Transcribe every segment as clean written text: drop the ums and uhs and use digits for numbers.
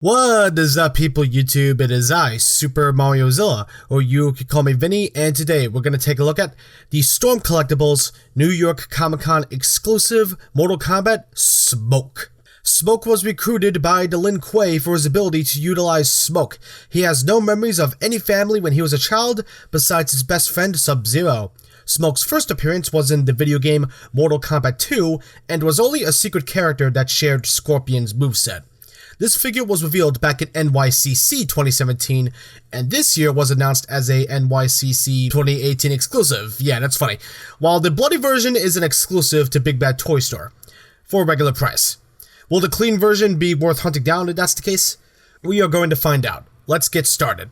What is up, people YouTube? It is I, Super Mariozilla, or you could call me Vinny, and today we're going to take a look at the Storm Collectibles New York Comic-Con exclusive Mortal Kombat Smoke. Smoke was recruited by Delin Quay for his ability to utilize smoke. He has no memories of any family when he was a child besides his best friend Sub-Zero. Smoke's first appearance was in the video game Mortal Kombat 2 and was only a secret character that shared Scorpion's moveset. This figure was revealed back at NYCC 2017, and this year was announced as a NYCC 2018 exclusive. Yeah, that's funny. While the bloody version is an exclusive to Big Bad Toy Store, for a regular price. Will the clean version be worth hunting down if that's the case? We are going to find out. Let's get started.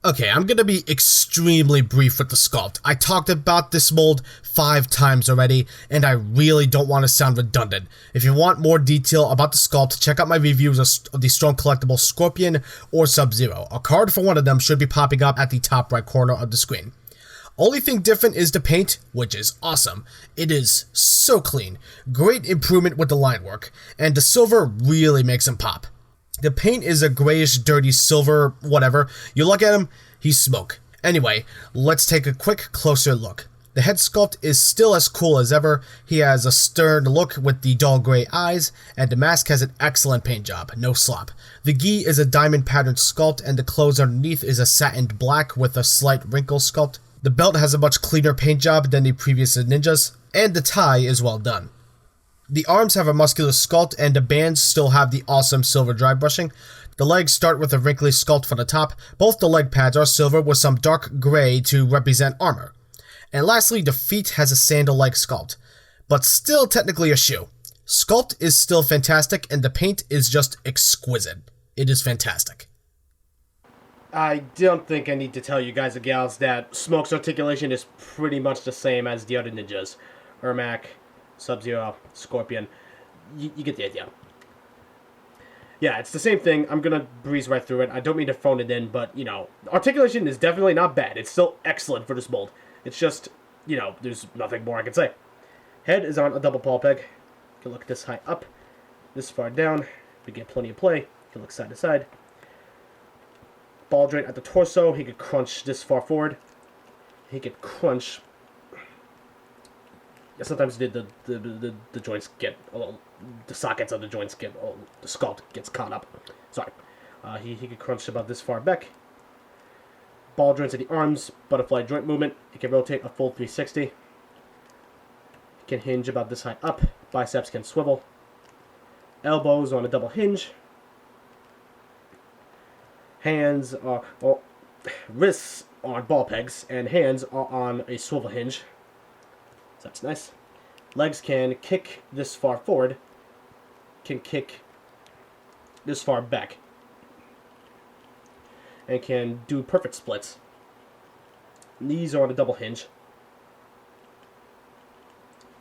Okay, I'm gonna be extremely brief with the sculpt. I talked about this mold 5 times already, and I really don't want to sound redundant. If you want more detail about the sculpt, check out my reviews of the Storm Collectible Scorpion or Sub-Zero. A card for one of them should be popping up at the top right corner of the screen. Only thing different is the paint, which is awesome. It is so clean. Great improvement with the line work, and the silver really makes him pop. The paint is a grayish, dirty silver, whatever. You look at him, he's smoke. Anyway, let's take a quick, closer look. The head sculpt is still as cool as ever. He has a stern look with the dull gray eyes, and the mask has an excellent paint job, no slop. The gi is a diamond patterned sculpt, and the clothes underneath is a satined black with a slight wrinkle sculpt. The belt has a much cleaner paint job than the previous ninjas, and the tie is well done. The arms have a muscular sculpt, and the bands still have the awesome silver dry brushing. The legs start with a wrinkly sculpt for the top. Both the leg pads are silver with some dark gray to represent armor. And lastly, the feet has a sandal-like sculpt, but still technically a shoe. Sculpt is still fantastic, and the paint is just exquisite. It is fantastic. I don't think I need to tell you guys and gals that Smoke's articulation is pretty much the same as the other ninjas. Ermac, Sub-Zero, Scorpion. You get the idea. Yeah, it's the same thing. I'm gonna breeze right through it. I don't mean to phone it in, but, you know, articulation is definitely not bad. It's still excellent for this mold. It's just, you know, there's nothing more I can say. Head is on a double paw peg. You can look this high up, this far down. We get plenty of play. You can look side to side. Ball joint at the torso. He could crunch this far forward. He could crunch. Sometimes the joints get a little, the sockets of the joints get, the sculpt gets caught up. Sorry. He could crunch about this far back. Ball joints at the arms, butterfly joint movement. He can rotate a full 360. He can hinge about this high up. Biceps can swivel. Elbows on a double hinge. Hands are, wrists are on ball pegs, and hands are on a swivel hinge. So that's nice. Legs can kick this far forward, can kick this far back, and can do perfect splits. Knees are on a double hinge.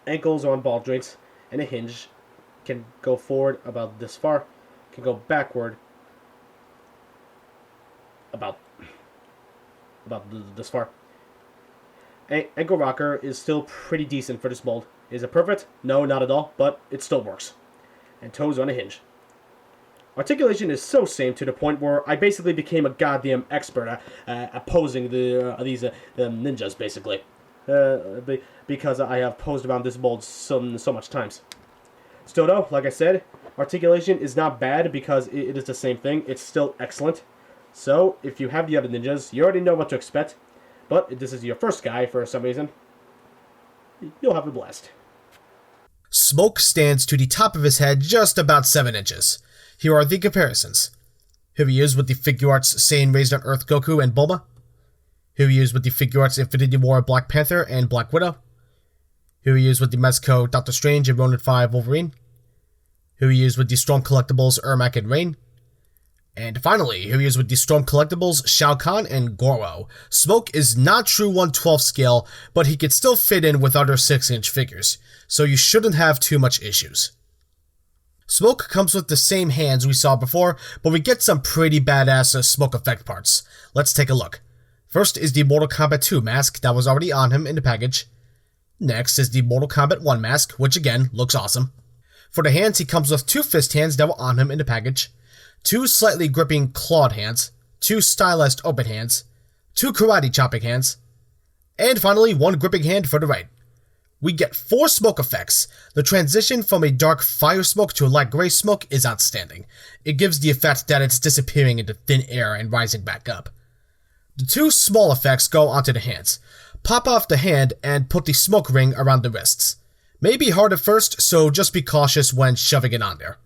Ankles are on ball joints, and a hinge. Can go forward about this far, can go backward about this far. Ankle rocker is still pretty decent for this mold. Is it perfect? No, not at all, but it still works. And toes on a hinge. Articulation is so same to the point where I basically became a goddamn expert at posing these ninjas, basically. Because I have posed around this mold so much times. Still though, like I said, articulation is not bad because it is the same thing. It's still excellent. So, if you have the other ninjas, you already know what to expect. But if this is your first guy for some reason, you'll have a blast. Smoke stands to the top of his head just about 7 inches. Here are the comparisons. Here he is with the Figure Arts Saiyan Raised on Earth Goku and Bulma. Here he is with the Figure Arts Infinity War Black Panther and Black Widow. Here he is with the Mezco Doctor Strange and Ronin 5 Wolverine. Here he is with the Storm Collectibles Ermac and Rain. And finally, here he is with the Storm Collectibles, Shao Kahn, and Goro. Smoke is not true 1/12 scale, but he could still fit in with other 6-inch figures, so you shouldn't have too much issues. Smoke comes with the same hands we saw before, but we get some pretty badass smoke effect parts. Let's take a look. First is the Mortal Kombat 2 mask that was already on him in the package. Next is the Mortal Kombat 1 mask, which again, looks awesome. For the hands, he comes with 2 fist hands that were on him in the package. 2 slightly gripping clawed hands, 2 stylized open hands, 2 karate chopping hands, and finally 1 gripping hand for the right. We get 4 smoke effects. The transition from a dark fire smoke to a light gray smoke is outstanding. It gives the effect that it's disappearing into thin air and rising back up. The 2 small effects go onto the hands. Pop off the hand and put the smoke ring around the wrists. May be hard at first, so just be cautious when shoving it on there.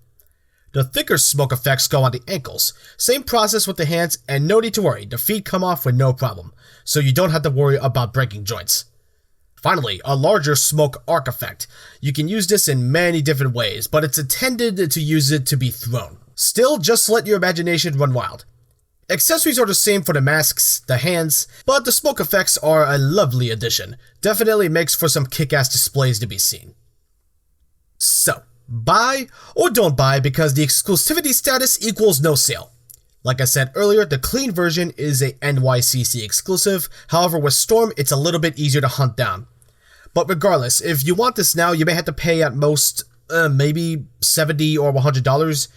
The thicker smoke effects go on the ankles. Same process with the hands, and no need to worry, the feet come off with no problem, so you don't have to worry about breaking joints. Finally, a larger smoke arc effect. You can use this in many different ways, but it's intended to use it to be thrown. Still, just let your imagination run wild. Accessories are the same for the masks, the hands, but the smoke effects are a lovely addition. Definitely makes for some kick-ass displays to be seen. So, buy or don't buy because the exclusivity status equals no sale. Like I said earlier, the clean version is a NYCC exclusive, however with Storm it's a little bit easier to hunt down. But regardless, if you want this now, you may have to pay at most, maybe $70 or $100.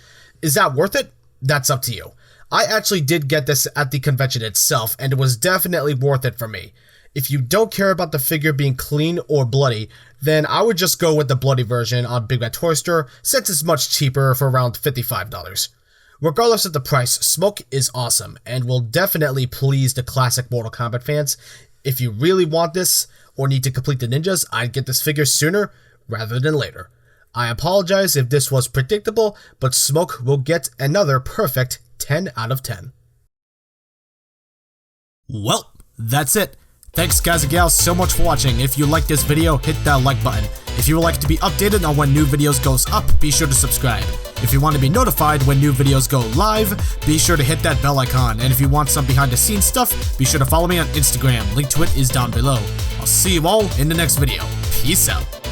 Is that worth it? That's up to you. I actually did get this at the convention itself, and it was definitely worth it for me. If you don't care about the figure being clean or bloody, then I would just go with the bloody version on Big Bad Toy Store, since it's much cheaper for around $55. Regardless of the price, Smoke is awesome, and will definitely please the classic Mortal Kombat fans. If you really want this, or need to complete the ninjas, I'd get this figure sooner rather than later. I apologize if this was predictable, but Smoke will get another perfect 10 out of 10. Well, that's it. Thanks guys and gals so much for watching. If you liked this video, hit that like button. If you would like to be updated on when new videos goes up, be sure to subscribe. If you want to be notified when new videos go live, be sure to hit that bell icon. And if you want some behind the scenes stuff, be sure to follow me on Instagram. Link to it is down below. I'll see you all in the next video. Peace out.